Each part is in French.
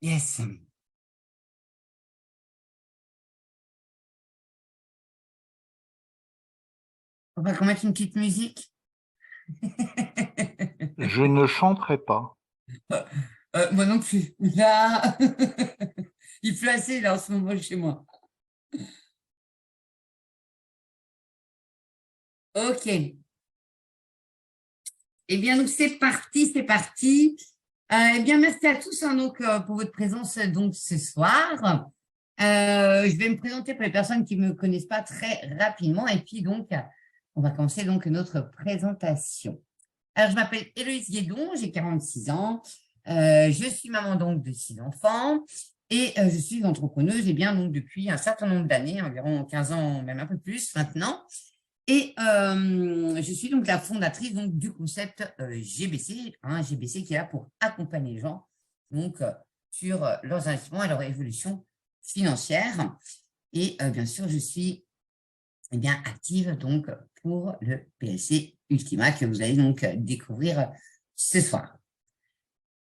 Yes. On va mettre une petite musique. Je ne chanterai pas. Moi non plus. Là, il pleut assez là en ce moment chez moi. Ok. Eh bien, donc c'est parti, c'est parti. Eh bien, merci à tous hein, donc, pour votre présence donc, ce soir. Je vais me présenter pour les personnes qui ne me connaissent pas très rapidement. Et puis, donc, on va commencer donc notre présentation. Alors, je m'appelle Héloïse Guédon, j'ai 46 ans. Je suis maman donc de 6 enfants et je suis entrepreneuse bien donc depuis un certain nombre d'années, environ 15 ans, même un peu plus maintenant. Et je suis donc la fondatrice donc, du concept GBC, GBC qui est là pour accompagner les gens donc, sur leurs investissements et leur évolution financière. Et bien sûr, je suis bien active donc, pour le PSC Ultima que vous allez donc découvrir ce soir.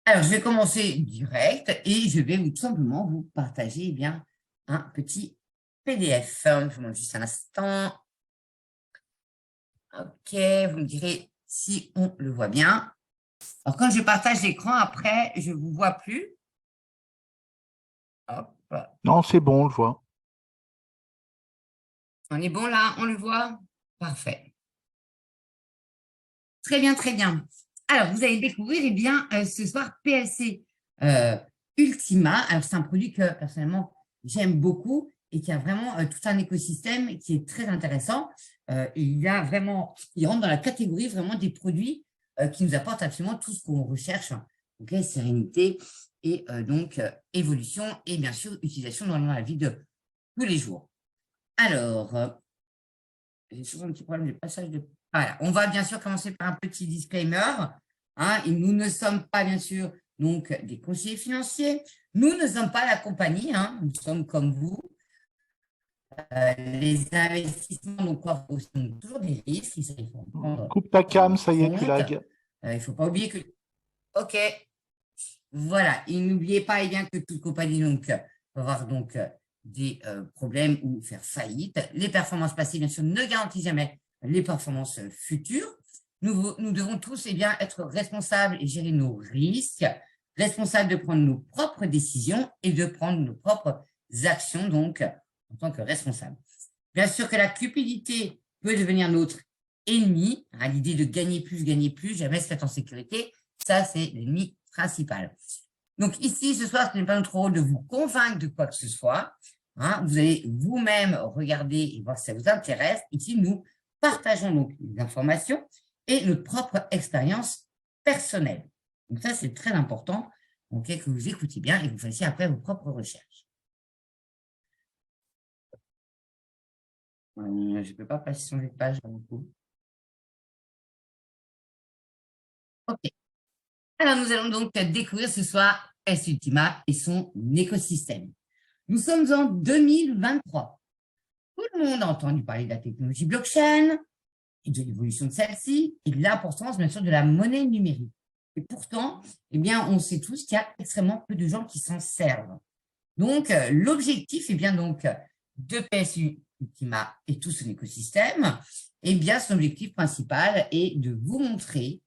Alors, je vais commencer direct et je vais tout simplement vous partager bien, un petit PDF. Je vous montre juste un instant. Ok, vous me direz si on le voit bien. Alors, quand je partage l'écran, après, je ne vous vois plus. Hop. Non, c'est bon, on le voit. On est bon là, on le voit? Parfait. Très bien, très bien. Alors, vous allez découvrir bien, ce soir PLC Ultima. Alors, c'est un produit que personnellement, j'aime beaucoup et qui a vraiment tout un écosystème qui est très intéressant. Il rentre dans la catégorie vraiment des produits qui nous apportent absolument tout ce qu'on recherche. Okay, sérénité et donc évolution et bien sûr utilisation dans la vie de tous les jours. Alors, j'ai souvent un petit problème de passage de... Voilà, on va bien sûr commencer par un petit disclaimer. Et nous ne sommes pas, bien sûr, donc, des conseillers financiers. Nous ne sommes pas la compagnie. Nous sommes comme vous. Les investissements, donc, sont toujours des risques. Il faut prendre Coupe ta cam, en ça y est, tu compte. lags. Il ne faut pas oublier que... OK. Voilà. Et n'oubliez pas bien que toute compagnie donc, peut avoir donc, des problèmes ou faire faillite. Les performances passées, bien sûr, ne garantissent jamais les performances futures. Nous devons tous bien, être responsables et gérer nos risques, responsables de prendre nos propres décisions et de prendre nos propres actions donc, en tant que responsables. Bien sûr que la cupidité peut devenir notre ennemi. L'idée de gagner plus, jamais se mettre en sécurité. Ça, c'est l'ennemi principal. Donc ici, ce soir, ce n'est pas notre rôle de vous convaincre de quoi que ce soit. Vous allez vous-même regarder et voir si ça vous intéresse. Ici, nous partageons donc les informations et notre propre expérience personnelle. Donc ça, c'est très important que vous écoutiez bien et que vous fassiez après vos propres recherches. Je ne peux pas passer sur les pages d'un coup. OK. Alors, nous allons donc découvrir ce soir PLC Ultima et son écosystème. Nous sommes en 2023. Tout le monde a entendu parler de la technologie blockchain et de l'évolution de celle-ci et de l'importance, bien sûr, de la monnaie numérique. Et pourtant, on sait tous qu'il y a extrêmement peu de gens qui s'en servent. Donc, l'objectif est bien donc de PSU Ultima et tout son écosystème. Son objectif principal est de vous montrer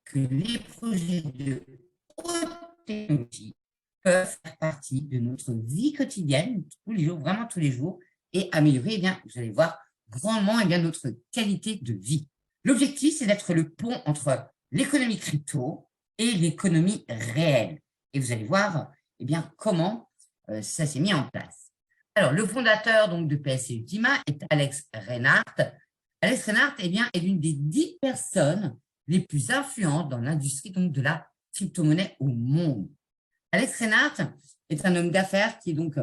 que les projets de haute technologie peuvent faire partie de notre vie quotidienne, tous les jours, vraiment tous les jours, et améliorer, vous allez voir, grandement notre qualité de vie. L'objectif, c'est d'être le pont entre l'économie crypto et l'économie réelle. Et vous allez voir comment ça s'est mis en place. Alors, le fondateur donc, de PSC Ultima est Alex Reinhardt. Alex Reinhardt est l'une des 10 personnes les plus influentes dans l'industrie de la crypto-monnaie au monde. Alex Reinhardt est un homme d'affaires qui est donc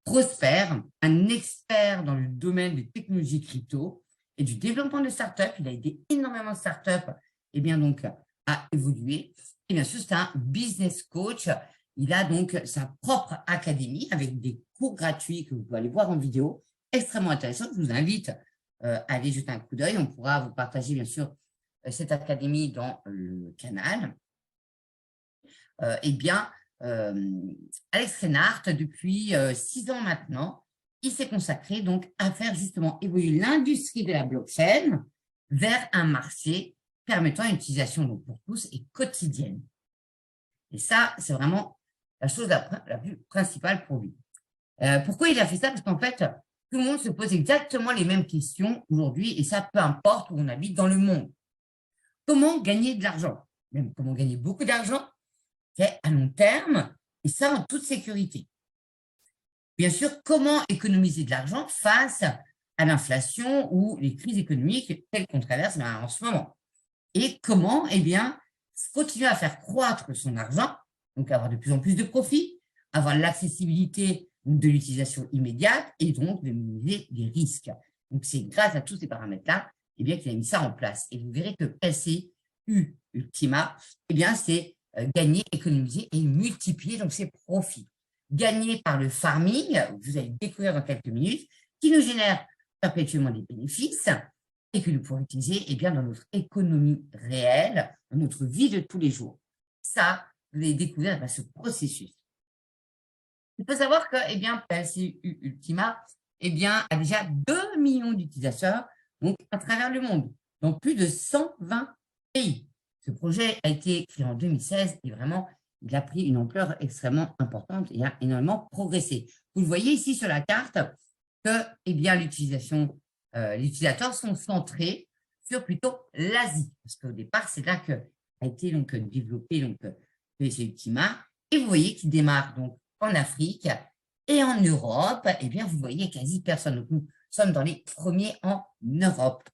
prospère, un expert dans le domaine des technologies crypto et du développement de startups. Il a aidé énormément de startups à évoluer. Et bien sûr, c'est un business coach. Il a donc sa propre académie avec des cours gratuits que vous pouvez aller voir en vidéo, extrêmement intéressant. Je vous invite à aller jeter un coup d'œil. On pourra vous partager, bien sûr, cette académie dans le canal. Alex Reinhardt, depuis 6 ans maintenant, il s'est consacré donc à faire justement évoluer l'industrie de la blockchain vers un marché permettant une utilisation donc, pour tous et quotidienne. Et ça, c'est vraiment la chose la plus principale pour lui. Pourquoi il a fait ça? Parce qu'en fait, tout le monde se pose exactement les mêmes questions aujourd'hui, et ça, peu importe où on habite dans le monde. Comment gagner de l'argent? Même comment gagner beaucoup d'argent à long terme, et ça en toute sécurité. Bien sûr, comment économiser de l'argent face à l'inflation ou les crises économiques telles qu'on traverse en ce moment. Et comment, eh bien, continuer à faire croître son argent, donc avoir de plus en plus de profits, avoir l'accessibilité de l'utilisation immédiate et donc de minimiser les risques. Donc, c'est grâce à tous ces paramètres-là eh bien, qu'il a mis ça en place. Et vous verrez que PLCU Ultima, eh bien, c'est gagner, économiser et multiplier donc ses profits. Gagner par le farming, vous allez découvrir dans quelques minutes, qui nous génère perpétuellement des bénéfices et que nous pourrons utiliser eh bien, dans notre économie réelle, dans notre vie de tous les jours. Ça, vous allez découvrir ce processus. Il faut savoir que eh bien, PLCU Ultima eh bien, a déjà 2 millions d'utilisateurs donc, à travers le monde, dans plus de 120 pays. Ce projet a été créé en 2016 et vraiment, il a pris une ampleur extrêmement importante et a énormément progressé. Vous le voyez ici sur la carte que eh bien, les utilisateurs sont centrés sur plutôt l'Asie, parce qu'au départ, c'est là qu'a été donc, développé donc, PLCU Ultima. Et vous voyez qu'il démarre donc, en Afrique et en Europe. Eh bien, vous voyez quasi personne. Donc, nous sommes dans les premiers en Europe.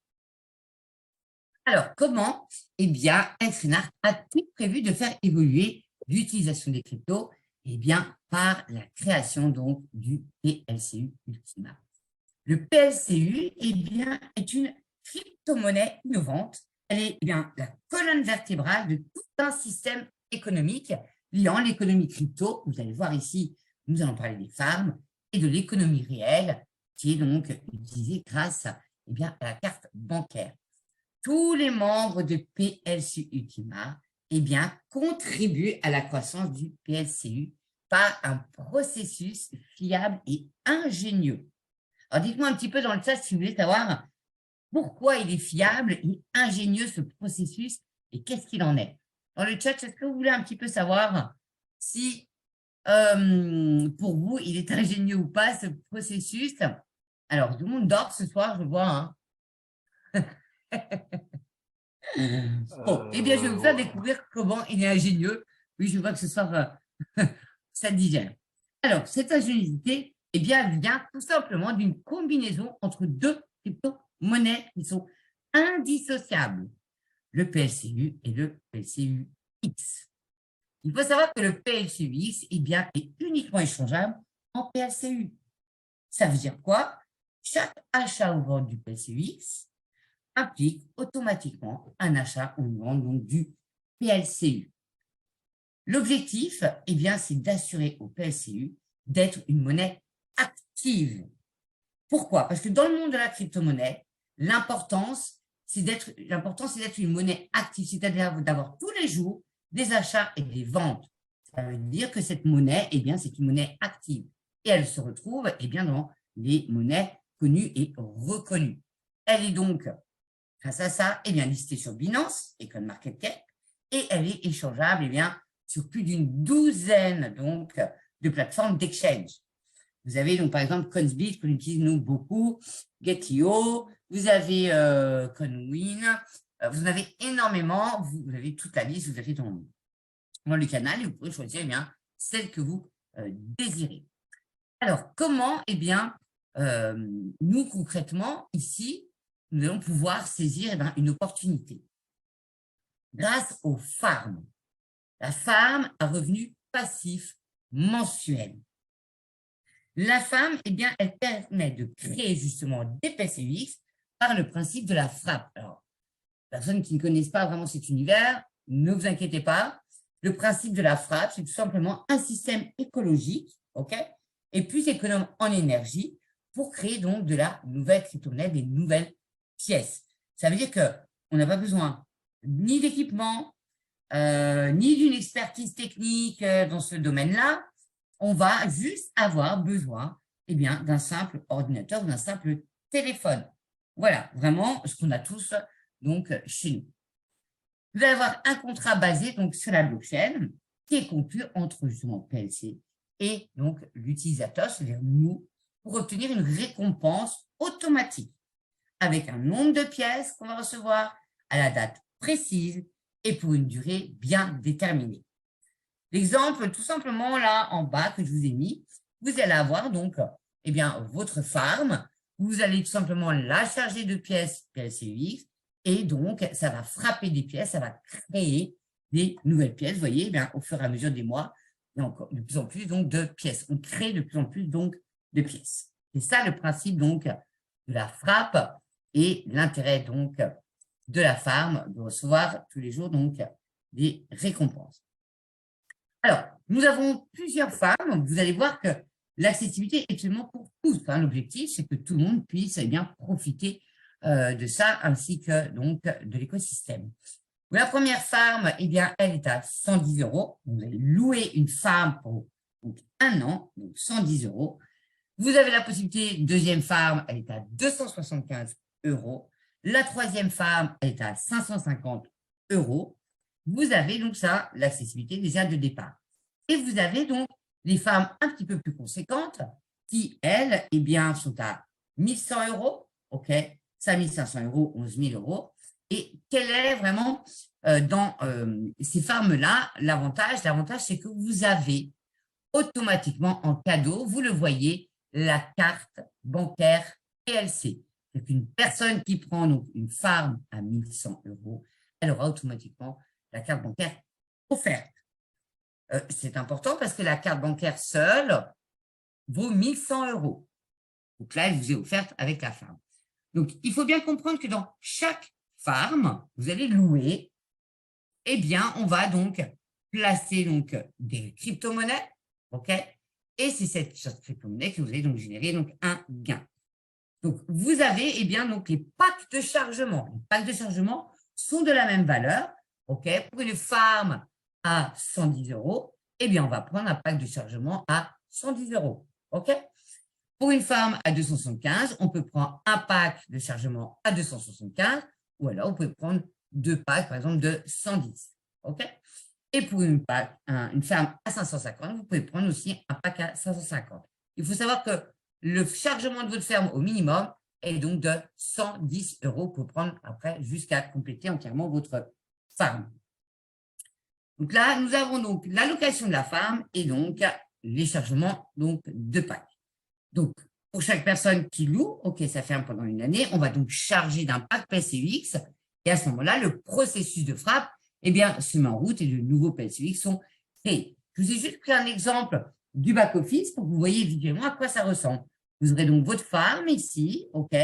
Alors, comment? Eh bien, Alex Reinhardt a-t-il prévu de faire évoluer l'utilisation des cryptos? Eh bien, par la création donc du PLCU Ultima. Le PLCU eh bien, est une crypto-monnaie innovante. Elle est eh bien, la colonne vertébrale de tout un système économique liant l'économie crypto. Vous allez voir ici, nous allons parler des farms et de l'économie réelle qui est donc utilisée grâce eh bien, à la carte bancaire. Tous les membres de PLCU Ultima eh bien, contribuent à la croissance du PLCU par un processus fiable et ingénieux. Alors, dites-moi un petit peu dans le chat si vous voulez savoir pourquoi il est fiable et ingénieux ce processus et qu'est-ce qu'il en est. Dans le chat, est-ce que vous voulez un petit peu savoir si pour vous, il est ingénieux ou pas ce processus? Alors, tout le monde dort ce soir, je vois. Hein. Bon, eh bien, je vais vous faire découvrir comment il est ingénieux. Oui, je vois que ce soir, ça digère. Alors, cette ingéniosité, eh bien, vient tout simplement d'une combinaison entre deux crypto-monnaies qui sont indissociables, le PLCU et le PLCUX. Il faut savoir que le PLCUX eh bien, est uniquement échangeable en PLCU. Ça veut dire quoi? Chaque achat ou vente du PLCUX implique automatiquement un achat ou une vente donc, du PLCU. L'objectif, eh bien, c'est d'assurer au PLCU d'être une monnaie active. Pourquoi? Parce que dans le monde de la crypto-monnaie, l'importance, c'est d'être une monnaie active, c'est-à-dire d'avoir tous les jours des achats et des ventes. Ça veut dire que cette monnaie, eh bien, c'est une monnaie active. Et elle se retrouve, eh bien, dans les monnaies connues et reconnues. Elle est donc, grâce à ça, eh bien, listée sur Binance et CoinMarketCap, et elle est échangeable, eh bien, sur plus d'une douzaine, donc, de plateformes d'exchange. Vous avez donc par exemple Coinsbit qu'on utilise nous beaucoup, Get.io, vous avez Conwin, vous en avez énormément, vous avez toute la liste, vous avez dans le canal et vous pouvez choisir eh bien, celle que vous désirez. Alors comment eh bien, nous concrètement ici, nous allons pouvoir saisir eh bien, une opportunité grâce aux farms. La farm a revenu passif mensuel. La farm, eh bien, elle permet de créer justement des PCUX par le principe de la frappe. Alors, personnes qui ne connaissent pas vraiment cet univers, ne vous inquiétez pas. Le principe de la frappe, c'est tout simplement un système écologique, ok, et plus économe en énergie pour créer donc de la nouvelle crypto-monnaie, des nouvelles pièces. Ça veut dire qu'on n'a pas besoin ni d'équipement, ni d'une expertise technique dans ce domaine-là. On va juste avoir besoin d'un simple ordinateur ou d'un simple téléphone. Voilà, vraiment ce qu'on a tous donc, chez nous. Vous allez avoir un contrat basé donc, sur la blockchain qui est conclu entre justement PLC et donc l'utilisateur, c'est-à-dire nous, pour obtenir une récompense automatique avec un nombre de pièces qu'on va recevoir à la date précise et pour une durée bien déterminée. L'exemple, tout simplement, là, en bas, que je vous ai mis, vous allez avoir donc, votre farm. Vous allez tout simplement la charger de pièces PLC-UX et donc, ça va frapper des pièces, ça va créer des nouvelles pièces. Vous voyez, au fur et à mesure des mois, il y a encore de plus en plus donc, de pièces. On crée de plus en plus donc, de pièces. C'est ça le principe donc, de la frappe et l'intérêt donc, de la farm de recevoir tous les jours donc, des récompenses. Alors, nous avons plusieurs farms. Vous allez voir que l'accessibilité est absolument pour tous. Hein. L'objectif, c'est que tout le monde puisse profiter de ça, ainsi que donc de l'écosystème. La première farm, elle est à 110 €. Vous allez louer une farm pour donc, 1 an, donc 110 €. Vous avez la possibilité, deuxième farm, elle est à 275 €. La troisième farm, elle est à 550 €. Vous avez donc ça, l'accessibilité déjà de départ. Et vous avez donc les farms un petit peu plus conséquentes qui, elles, sont à 1100 €, ok, 5500 €, 11 000 €. Et quel est vraiment dans ces farms-là l'avantage? L'avantage, c'est que vous avez automatiquement en cadeau, vous le voyez, la carte bancaire PLC. C'est une personne qui prend donc une farm à 1100 €, elle aura automatiquement la carte bancaire offerte. C'est important parce que la carte bancaire seule vaut 1100 €. Donc là, elle vous est offerte avec la farm. Donc, il faut bien comprendre que dans chaque farm, vous allez louer, on va donc placer donc, des crypto-monnaies, ok? Et c'est cette crypto-monnaie que vous allez donc générer donc, un gain. Donc, vous avez donc, les packs de chargement. Les packs de chargement sont de la même valeur, ok? Pour une farm à 110 €, on va prendre un pack de chargement à 110 €, ok? Pour une farm à 275, on peut prendre un pack de chargement à 275, ou alors vous pouvez prendre deux packs, par exemple, de 110, ok? Et pour une farm à 550, vous pouvez prendre aussi un pack à 550. Il faut savoir que le chargement de votre ferme au minimum est donc de 110 € pour prendre après jusqu'à compléter entièrement votre farm. Donc là, nous avons donc l'allocation de la farm et donc les chargements donc, de packs. Donc, pour chaque personne qui loue, ok, sa ferme pendant une année, on va donc charger d'un pack PLC-UX et à ce moment-là, le processus de frappe se met en route et de nouveaux PLC-UX sont créés. Je vous ai juste pris un exemple du back-office pour que vous voyez visuellement à quoi ça ressemble. Vous aurez donc votre farm ici, ok,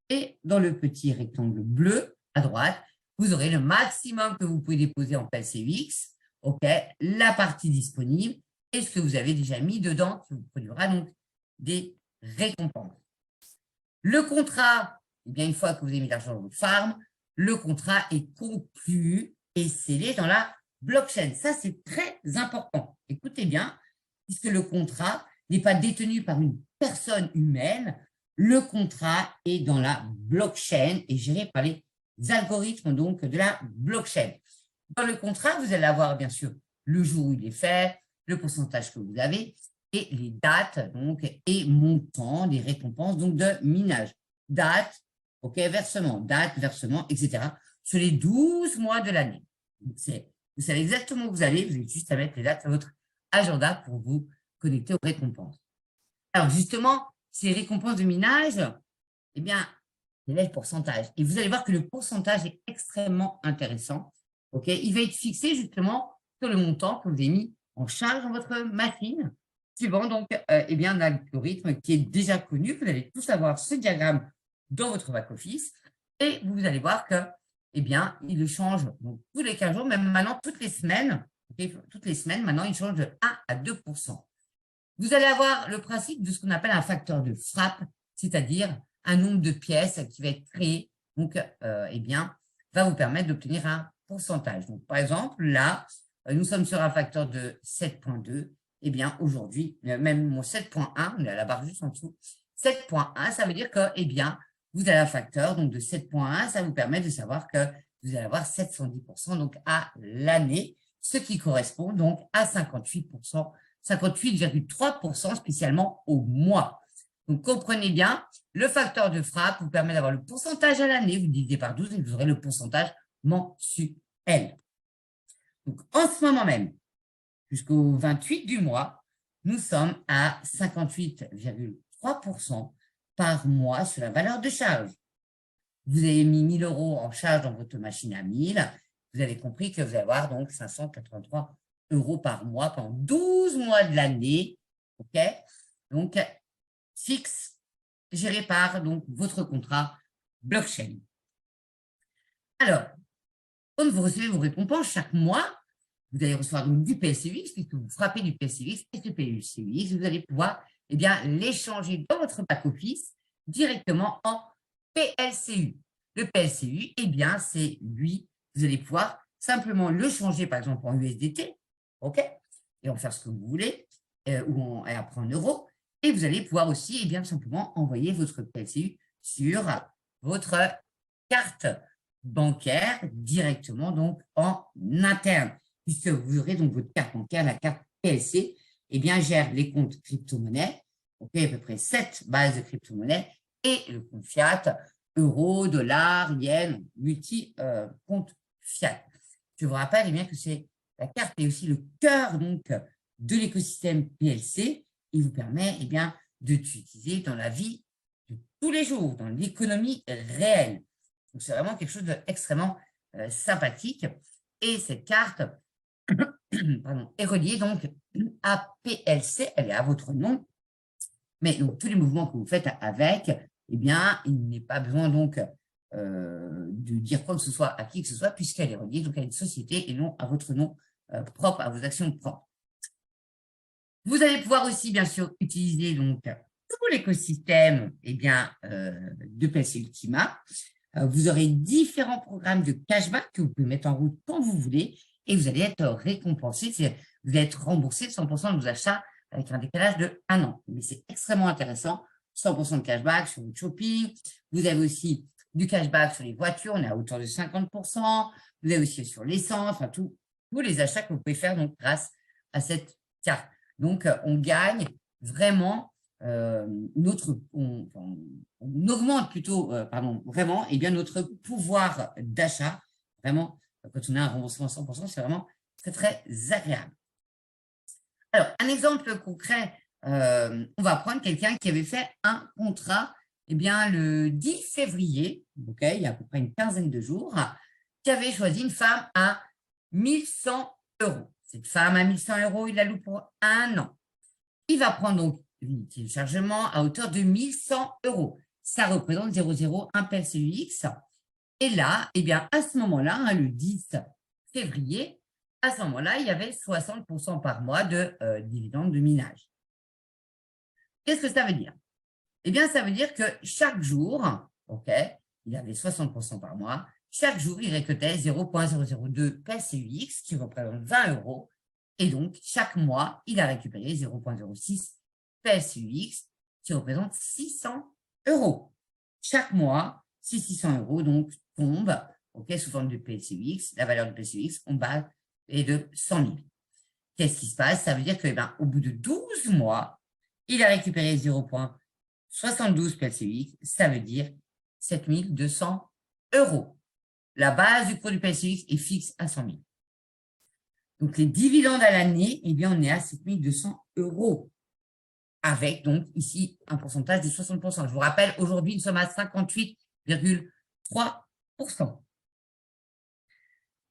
et dans le petit rectangle bleu à droite, vous aurez le maximum que vous pouvez déposer en PLC-UX, ok, la partie disponible et ce que vous avez déjà mis dedans qui vous produira donc des récompenses. Le contrat, une fois que vous avez mis l'argent dans votre farm, le contrat est conclu et scellé dans la blockchain. Ça, c'est très important. Écoutez bien, puisque le contrat n'est pas détenu par une personne humaine, le contrat est dans la blockchain et géré par les algorithmes donc, de la blockchain. Dans le contrat, vous allez avoir bien sûr le jour où il est fait, le pourcentage que vous avez et les dates donc, et montants des récompenses donc, de minage. Date, ok, versement, etc. sur les 12 mois de l'année. Vous savez exactement où vous allez, vous avez juste à mettre les dates à votre agenda pour vous connecter aux récompenses. Alors justement, ces récompenses de minage, c'est le pourcentage. Et vous allez voir que le pourcentage est extrêmement intéressant. Ok, il va être fixé justement sur le montant que vous avez mis en charge dans votre machine, suivant donc un algorithme qui est déjà connu. Vous allez tous avoir ce diagramme dans votre back-office et vous allez voir que il le change donc, tous les 15 jours, même maintenant toutes les semaines. Okay, toutes les semaines, maintenant, il change de 1 à 2%. Vous allez avoir le principe de ce qu'on appelle un facteur de frappe, c'est-à-dire un nombre de pièces qui va être créé, donc, va vous permettre d'obtenir un pourcentage. Donc, par exemple, là, nous sommes sur un facteur de 7,2. Eh bien, aujourd'hui, même mon 7,1, on est à la barre juste en dessous. 7,1, ça veut dire que, eh bien, vous avez un facteur donc de 7,1, ça vous permet de savoir que vous allez avoir 710% donc à l'année, ce qui correspond donc à 58%, 58,3% spécialement au mois. Donc, comprenez bien, le facteur de frappe vous permet d'avoir le pourcentage à l'année, vous divisez par 12 et vous aurez le pourcentage mensuel. Donc, en ce moment même, jusqu'au 28 du mois, nous sommes à 58,3% par mois sur la valeur de charge. Vous avez mis 1 000 € en charge dans votre machine à 1 000. Vous avez compris que vous allez avoir donc 583 € par mois pendant 12 mois de l'année. OK? Donc, fixe, géré par donc, votre contrat blockchain. Alors, quand vous recevez vos récompenses chaque mois, vous allez recevoir donc du PLCUX, puisque vous frappez du PLCUX et ce PLCUX, vous allez pouvoir eh bien, l'échanger dans votre back-office directement en PLCU. Le PLCU, eh bien, c'est lui, vous allez pouvoir simplement le changer, par exemple, en USDT, OK, et en faire ce que vous voulez, ou après en euros, et vous allez pouvoir aussi, eh bien, simplement envoyer votre PLCU sur votre carte bancaire directement, donc, en interne, puisque vous aurez donc votre carte bancaire, la carte PLC, eh bien, gère les comptes crypto-monnaies, OK, à peu près 7 bases de crypto-monnaies, et le compte fiat, euro, dollar, yen, multi-compte fiat. Je vous rappelle eh bien, que la carte est aussi le cœur donc, de l'écosystème PLC. Il vous permet eh bien, de l'utiliser dans la vie de tous les jours, dans l'économie réelle. Donc, c'est vraiment quelque chose d'extrêmement sympathique. Et cette carte pardon, est reliée donc à PLC, elle est à votre nom. Mais donc, tous les mouvements que vous faites avec, eh bien, il n'est pas besoin donc de dire quoi que ce soit à qui que ce soit, puisqu'elle est reliée donc à une société et non à votre nom propre, à vos actions propres. Vous allez pouvoir aussi, bien sûr, utiliser donc tout l'écosystème eh bien, de PLC Ultima. Vous aurez différents programmes de cashback que vous pouvez mettre en route quand vous voulez et vous allez être récompensé, vous allez être remboursé 100% de vos achats avec un décalage de 1 an. Mais c'est extrêmement intéressant, 100% de cashback sur votre shopping. Vous avez aussi du cashback sur les voitures, on est à hauteur de 50%. Vous avez aussi sur l'essence, enfin tous les achats que vous pouvez faire donc, grâce à cette carte. Donc, on gagne vraiment on augmente plutôt, vraiment, eh bien, notre pouvoir d'achat. Vraiment, quand on a un remboursement à 100%, c'est vraiment très, très agréable. Alors, un exemple concret, on va prendre quelqu'un qui avait fait un contrat eh bien, le 10 février, okay, il y a à peu près une quinzaine de jours, qui avait choisi une femme à 1 100 €. Cette femme à 1 100 €, il la loue pour 1 an. Il va prendre donc l'unité de chargement à hauteur de 1 100 €. Ça représente 0,01 PLCUX. Et là, eh bien, à ce moment-là, le 10 février, à ce moment-là, il y avait 60% par mois de dividendes de minage. Qu'est-ce que ça veut dire? Eh bien, ça veut dire que chaque jour, OK, il avait 60% par mois, chaque jour, il récoltait 0,002 PLCUX, qui représente 20 €. Et donc, chaque mois, il a récupéré 0,06 PLCUX, qui représente 600 €. Chaque mois, ces 600 € donc, tombent sous forme de PLCUX. La valeur du PLCUX en bas est de 100 000. Qu'est-ce qui se passe? Ça veut dire qu'au bout de 12 mois, il a récupéré 0,72 PLCUX. Ça veut dire 7 200 €. La base du cours du PLCUX est fixe à 100 000. Donc, les dividendes à l'année, eh bien, on est à 7 200 €, avec donc ici un pourcentage de 60%. Je vous rappelle, aujourd'hui, nous sommes à 58,3%.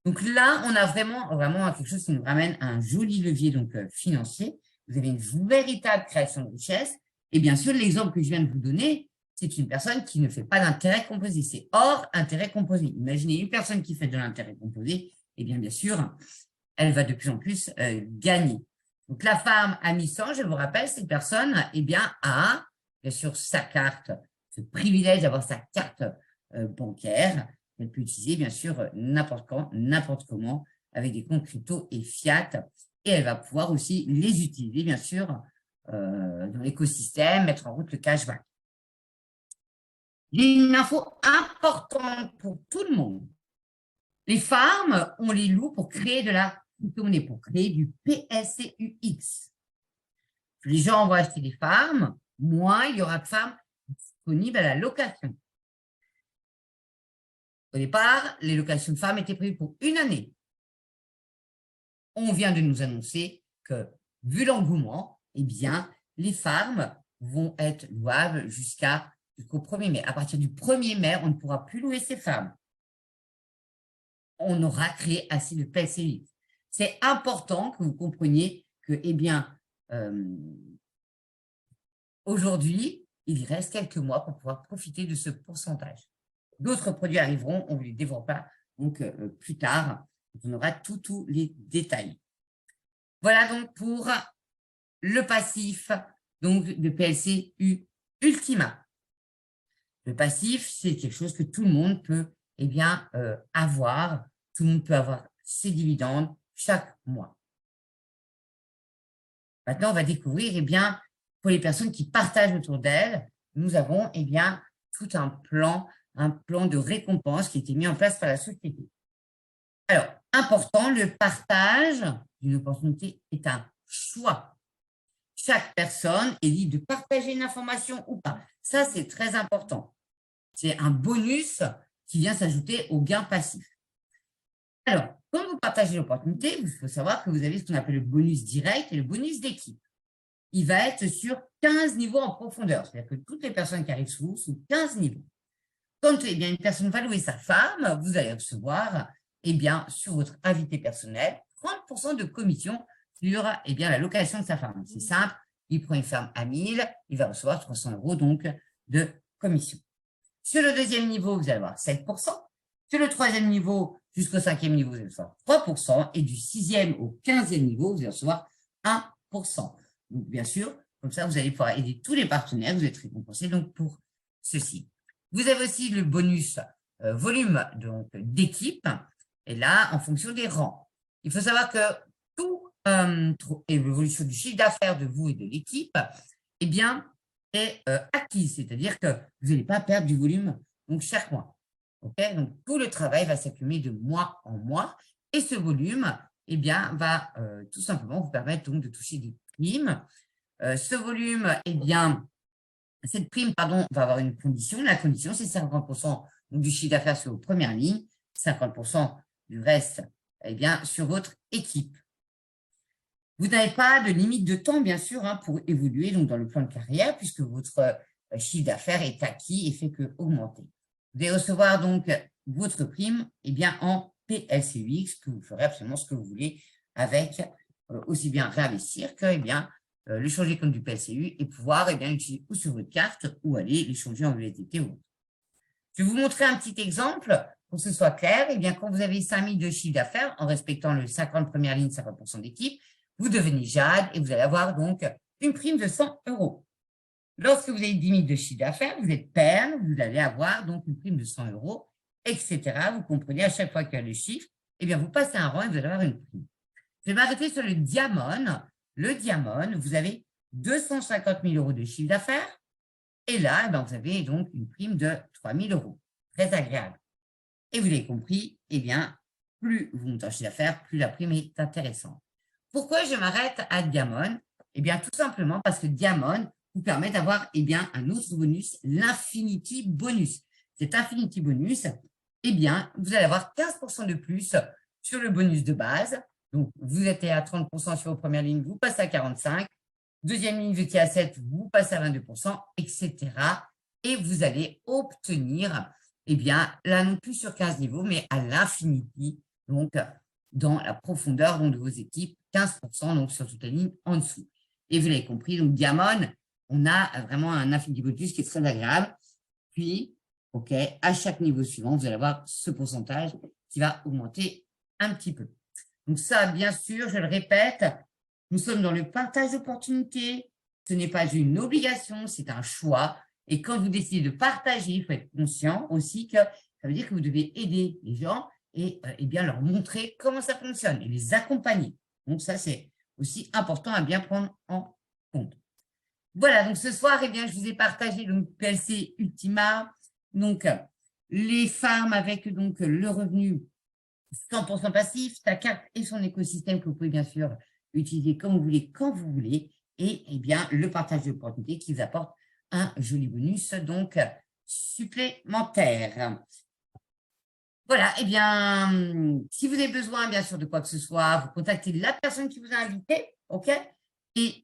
Donc là, on a vraiment quelque chose qui nous ramène à un joli levier donc, financier. Vous avez une véritable création de richesse. Et bien sûr, l'exemple que je viens de vous donner, c'est une personne qui ne fait pas d'intérêt composé. C'est hors intérêt composé. Imaginez une personne qui fait de l'intérêt composé, et bien sûr, elle va de plus en plus gagner. Donc, la femme à 1 100, je vous rappelle, cette personne eh bien, a, bien sûr, sa carte, ce privilège d'avoir sa carte bancaire, Elle peut utiliser, bien sûr, n'importe quand, n'importe comment, avec des comptes crypto et fiat. Et elle va pouvoir aussi les utiliser, bien sûr, dans l'écosystème, mettre en route le cashback. Il y a une info importante pour tout le monde. Les farms, on les loue pour créer de la crypto-monnaie, pour créer du PLCUX. Plus les gens vont acheter des farms, moins il y aura de farms disponibles à la location. Au départ, les locations de farms étaient prévues pour 1 année. On vient de nous annoncer que, vu l'engouement, eh bien, les farms vont être louables jusqu'au 1er mai. À partir du 1er mai, on ne pourra plus louer ces farms. On aura créé assez de PLCUX. C'est important que vous compreniez que, eh bien, aujourd'hui, il reste quelques mois pour pouvoir profiter de ce pourcentage. D'autres produits arriveront, on vous les développera donc plus tard. On aura tous les détails. Voilà donc pour le passif donc de PLCU Ultima. Le passif, c'est quelque chose que tout le monde peut avoir. Tout le monde peut avoir ses dividendes chaque mois. Maintenant, on va découvrir, pour les personnes qui partagent autour d'elles, nous avons tout un plan de récompense qui a été mis en place par la société. Alors, important, le partage d'une opportunité est un choix. Chaque personne est libre de partager une information ou pas. Ça, c'est très important. C'est un bonus qui vient s'ajouter au gain passif. Alors, quand vous partagez l'opportunité, il faut savoir que vous avez ce qu'on appelle le bonus direct et le bonus d'équipe. Il va être sur 15 niveaux en profondeur. C'est-à-dire que toutes les personnes qui arrivent sous vous sont 15 niveaux. Quand une personne va louer sa femme, vous allez recevoir sur votre invité personnel 30% de commission sur la location de sa femme. C'est simple, il prend une femme à 1000, il va recevoir 300 € donc de commission. Sur le 2e niveau, vous allez avoir 7%. Sur le 3e niveau jusqu'au 5e niveau, vous allez recevoir 3%. Et du 6e au 15e niveau, vous allez recevoir 1%. Donc, bien sûr, comme ça, vous allez pouvoir aider tous les partenaires. Vous êtes récompensés donc pour ceci. Vous avez aussi le bonus volume d'équipe. Et là, en fonction des rangs. Il faut savoir que tout l'évolution du chiffre d'affaires de vous et de l'équipe, est acquise. C'est-à-dire que vous n'allez pas perdre du volume donc chaque mois. Okay, donc, tout le travail va s'accumuler de mois en mois. Et ce volume, va tout simplement vous permettre donc de toucher des primes. Ce volume, cette prime, va avoir une condition. La condition, c'est 50% du chiffre d'affaires sur vos premières lignes, 50% du reste, sur votre équipe. Vous n'avez pas de limite de temps, bien sûr, pour évoluer donc dans le plan de carrière, puisque votre chiffre d'affaires est acquis et fait que augmenter. Vous allez recevoir donc votre prime en PLCUX, que vous ferez absolument ce que vous voulez avec, aussi bien réinvestir que le changer contre du PLCU et pouvoir l'utiliser ou sur votre carte ou aller l'échanger en USDT ou autre. Je vais vous montrer un petit exemple pour que ce soit clair. Quand vous avez 5 000 de chiffre d'affaires, en respectant le 50 première ligne, 50% d'équipe, vous devenez Jade et vous allez avoir donc une prime de 100 €. Lorsque vous avez 10 000 de chiffre d'affaires, vous êtes Perle, vous allez avoir donc une prime de 100 €, etc. Vous comprenez, à chaque fois qu'il y a le chiffre, vous passez un rang et vous allez avoir une prime. Je vais m'arrêter sur le Diamond. Le Diamond, vous avez 250 000 € de chiffre d'affaires. Et là, vous avez donc une prime de 3 000 €. Très agréable. Et vous l'avez compris, plus vous montez en chiffre d'affaires, plus la prime est intéressante. Pourquoi je m'arrête à Diamond? Tout simplement parce que Diamond vous permet d'avoir un autre bonus, l'Infinity Bonus. Cet Infinity Bonus, vous allez avoir 15% de plus sur le bonus de base. Donc, vous êtes à 30% sur vos premières lignes, vous passez à 45%. Deuxième ligne, vous étiez à 7%, vous passez à 22%, etc. Et vous allez obtenir, là non plus sur 15 niveaux, mais à l'infinity, donc dans la profondeur de vos équipes, 15% donc sur toute la ligne en dessous. Et vous l'avez compris, donc Diamond, on a vraiment un infinity bonus qui est très agréable. Puis, à chaque niveau suivant, vous allez avoir ce pourcentage qui va augmenter un petit peu. Donc ça, bien sûr, je le répète, nous sommes dans le partage d'opportunités. Ce n'est pas une obligation, c'est un choix. Et quand vous décidez de partager, il faut être conscient aussi qu'il ça veut dire que vous devez aider les gens et bien leur montrer comment ça fonctionne et les accompagner. Donc, ça, c'est aussi important à bien prendre en compte. Voilà, donc ce soir, eh bien, je vous ai partagé donc PLC Ultima, donc les farms avec donc le revenu 100% passif, sa carte et son écosystème que vous pouvez bien sûr utiliser comme vous voulez, quand vous voulez, et eh bien le partage d'opportunités qui vous apporte un joli bonus donc supplémentaire. Voilà, eh bien, si vous avez besoin, bien sûr, de quoi que ce soit, vous contactez la personne qui vous a invité, OK? Et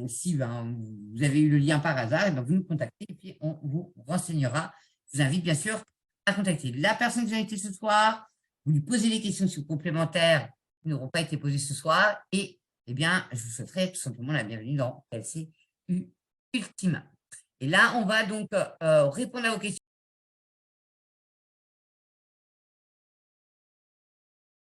si vous avez eu le lien par hasard, eh bien, vous nous contactez et puis on vous renseignera. Je vous invite, bien sûr, à contacter la personne qui vous a invité ce soir, vous lui posez les questions complémentaires qui n'auront pas été posées ce soir et, eh bien, je vous souhaiterai tout simplement la bienvenue dans PLC Ultima. Et là, on va donc répondre à vos questions.